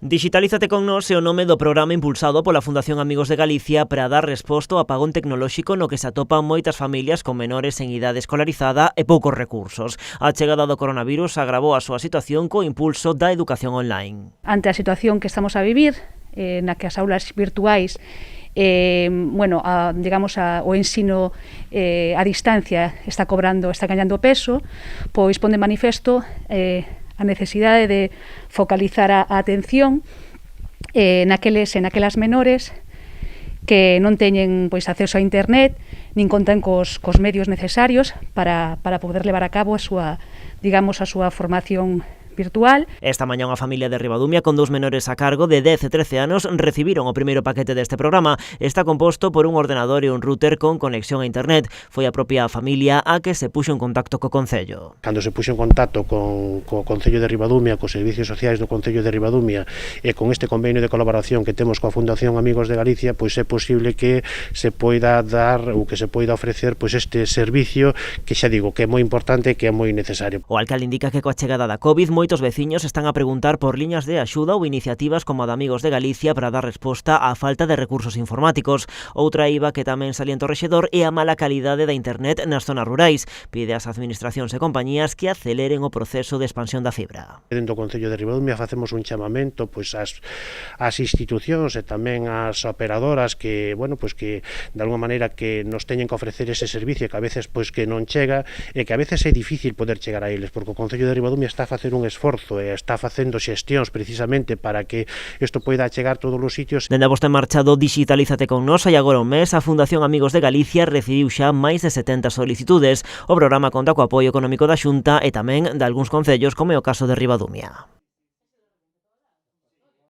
Digitalízate con nós é o nome do programa impulsado pola Fundación Amigos de Galicia para dar resposta ao apagón tecnolóxico no que se atopan moitas familias con menores en idade escolarizada e poucos recursos. A chegada do coronavirus agravou a súa situación co impulso da educación online. Ante a situación que estamos a vivir, na que as aulas virtuais o ensino a distancia está gañando peso, pois pon de manifesto a necesidade de focalizar a atención naqueles e naquelas menores que non teñen acceso a internet nin contan cos medios necesarios para poder levar a cabo a súa formación virtual. Esta mañá unha familia de Ribadumia con 2 menores a cargo de 10 e 13 anos recibiron o primeiro paquete deste programa. Está composto por un ordenador e un router con conexión a internet. Foi a propia familia a que se puxo en contacto co Concello. Cando se puxo en contacto co Concello de Ribadumia, cos servicios sociais do Concello de Ribadumia e con este convenio de colaboración que temos coa Fundación Amigos de Galicia, pois é posible que se poida dar ou que se poida ofrecer este servicio que xa digo que é moi importante e que é moi necesario. O alcalde indica que coa chegada da COVID moitos veciños están a preguntar por liñas de axuda ou iniciativas como a de Amigos de Galicia para dar resposta á falta de recursos informáticos. Outra eiva que tamén salienta o rexedor é a mala calidade da internet nas zonas rurais. Pide ás administracións e compañías que aceleren o proceso de expansión da fibra. Dentro do Concello de Ribadumia facemos un chamamento ás institucións e tamén ás operadoras que de alguma maneira que nos teñen que ofrecer ese servicio que a veces que non chega e que a veces é difícil poder chegar a eles, porque o Concello de Ribadumia está a facer un esforzo e está facendo xestións precisamente para que isto poida chegar a todos os sitios. Dende a posta en marcha do Digitalízate con nós hai agora un mes, a Fundación Amigos de Galicia recibiu xa máis de 70 solicitudes. O programa conta co apoio económico da Xunta e tamén de algúns concellos, como é o caso de Ribadumia.